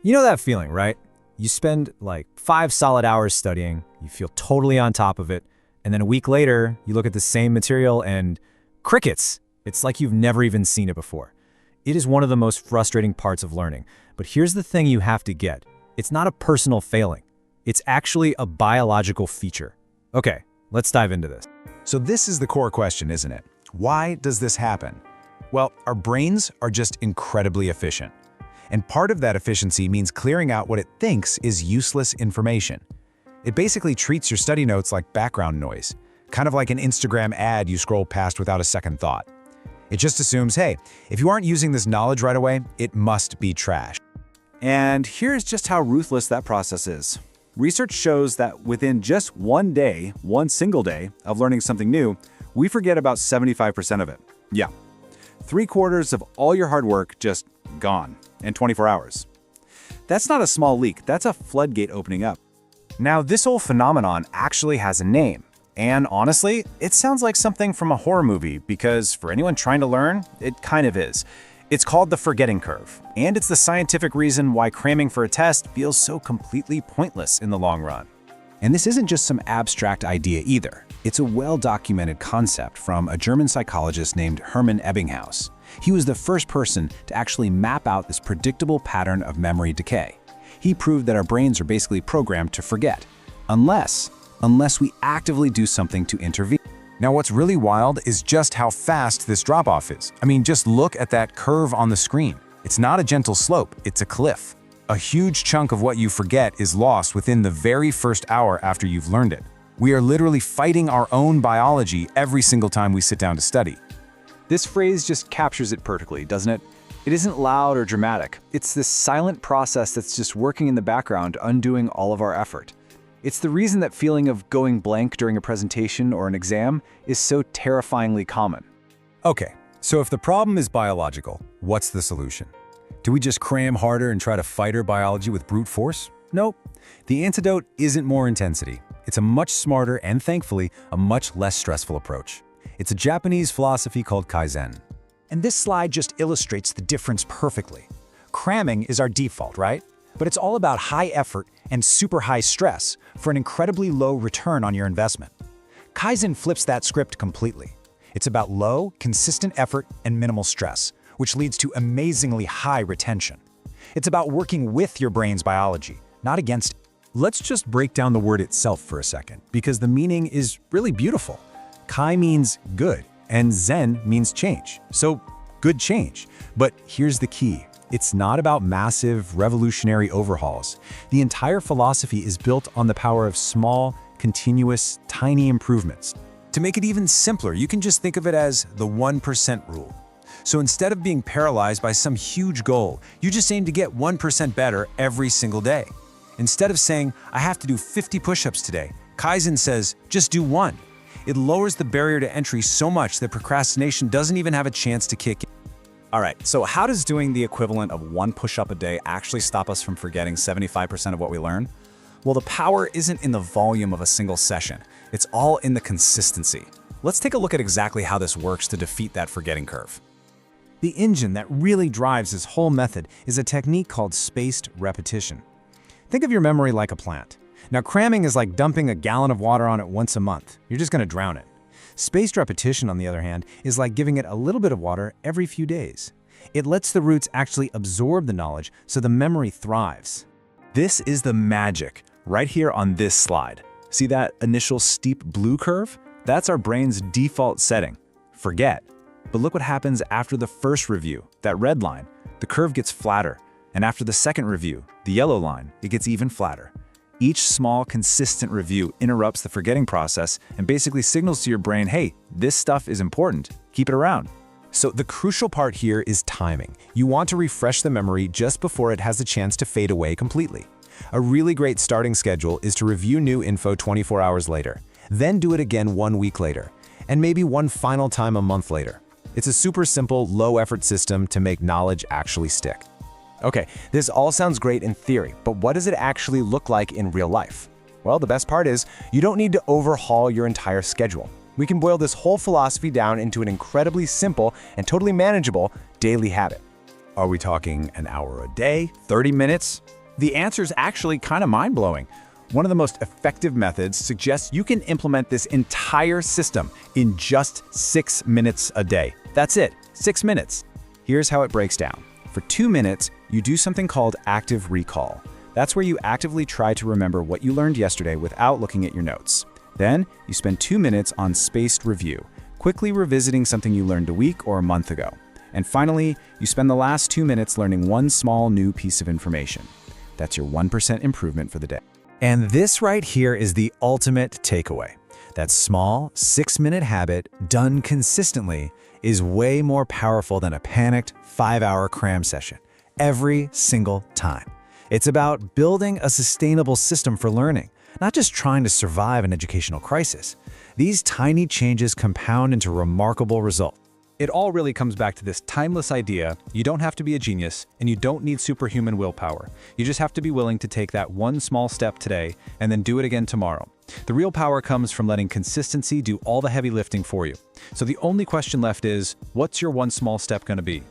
You know that feeling, right? You spend like 5 solid hours studying, you feel totally on top of it, and then a week later, you look at the same material and crickets. It's like you've never even seen it before. It is one of the most frustrating parts of learning. But here's the thing you have to get. It's not a personal failing. It's actually a biological feature. Okay, let's dive into this. So this is the core question, isn't it? Why does this happen? Well, our brains are just incredibly efficient. And part of that efficiency means clearing out what it thinks is useless information. It basically treats your study notes like background noise, kind of like an Instagram ad you scroll past without a second thought. It just assumes, hey, if you aren't using this knowledge right away, it must be trash. And here's just how ruthless that process is. Research shows that within just one day, one single day of learning something new, we forget about 75% of it. Yeah, 3/4 of all your hard work just gone in 24 hours. That's not a small leak, that's a floodgate opening up. Now, this whole phenomenon actually has a name. And honestly, it sounds like something from a horror movie because for anyone trying to learn, it kind of is. It's called the forgetting curve, and it's the scientific reason why cramming for a test feels so completely pointless in the long run. And this isn't just some abstract idea either. It's a well-documented concept from a German psychologist named Hermann Ebbinghaus. He was the first person to actually map out this predictable pattern of memory decay. He proved that our brains are basically programmed to forget, unless we actively do something to intervene. Now, what's really wild is just how fast this drop-off is. I mean, just look at that curve on the screen. It's not a gentle slope, it's a cliff. A huge chunk of what you forget is lost within the very first hour after you've learned it. We are literally fighting our own biology every single time we sit down to study. This phrase just captures it perfectly, doesn't it? It isn't loud or dramatic. It's this silent process that's just working in the background, undoing all of our effort. It's the reason that feeling of going blank during a presentation or an exam is so terrifyingly common. Okay, so if the problem is biological, what's the solution? Do we just cram harder and try to fight our biology with brute force? Nope. The antidote isn't more intensity. It's a much smarter and, thankfully, a much less stressful approach. It's a Japanese philosophy called Kaizen. And this slide just illustrates the difference perfectly. Cramming is our default, right? But it's all about high effort and super high stress for an incredibly low return on your investment. Kaizen flips that script completely. It's about low, consistent effort and minimal stress, which leads to amazingly high retention. It's about working with your brain's biology, not against it. Let's just break down the word itself for a second, because the meaning is really beautiful. Kai means good, and Zen means change. So, good change. But here's the key. It's not about massive, revolutionary overhauls. The entire philosophy is built on the power of small, continuous, tiny improvements. To make it even simpler, you can just think of it as the 1% rule. So instead of being paralyzed by some huge goal, you just aim to get 1% better every single day. Instead of saying, I have to do 50 push-ups today, Kaizen says, just do 1. It lowers the barrier to entry so much that procrastination doesn't even have a chance to kick in. All right, so how does doing the equivalent of 1 push-up a day actually stop us from forgetting 75% of what we learn? Well, the power isn't in the volume of a single session. It's all in the consistency. Let's take a look at exactly how this works to defeat that forgetting curve. The engine that really drives this whole method is a technique called spaced repetition. Think of your memory like a plant. Now, cramming is like dumping a gallon of water on it once a month. You're just going to drown it. Spaced repetition, on the other hand, is like giving it a little bit of water every few days. It lets the roots actually absorb the knowledge so the memory thrives. This is the magic right here on this slide. See that initial steep blue curve? That's our brain's default setting. Forget. But look what happens after the first review, that red line. The curve gets flatter. And after the second review, the yellow line, it gets even flatter. Each small, consistent review interrupts the forgetting process and basically signals to your brain, hey, this stuff is important. Keep it around. So the crucial part here is timing. You want to refresh the memory just before it has a chance to fade away completely. A really great starting schedule is to review new info 24 hours later, then do it again 1 week later, and maybe one final time a month later. It's a super simple, low-effort system to make knowledge actually stick. Okay, this all sounds great in theory, but what does it actually look like in real life? Well, the best part is, you don't need to overhaul your entire schedule. We can boil this whole philosophy down into an incredibly simple and totally manageable daily habit. Are we talking an hour a day? 30 minutes? The answer is actually kind of mind-blowing. One of the most effective methods suggests you can implement this entire system in just 6 minutes a day. That's it, 6 minutes. Here's how it breaks down. For 2 minutes, you do something called active recall. That's where you actively try to remember what you learned yesterday without looking at your notes. Then, you spend 2 minutes on spaced review, quickly revisiting something you learned a week or a month ago. And finally, you spend the last 2 minutes learning one small new piece of information. That's your 1% improvement for the day. And this right here is the ultimate takeaway. That small, 6-minute habit done consistently is way more powerful than a panicked 5-hour cram session every single time. It's about building a sustainable system for learning, not just trying to survive an educational crisis. These tiny changes compound into remarkable results. It all really comes back to this timeless idea: you don't have to be a genius, and you don't need superhuman willpower. You just have to be willing to take that one small step today and then do it again tomorrow. The real power comes from letting consistency do all the heavy lifting for you. So the only question left is, what's your one small step going to be?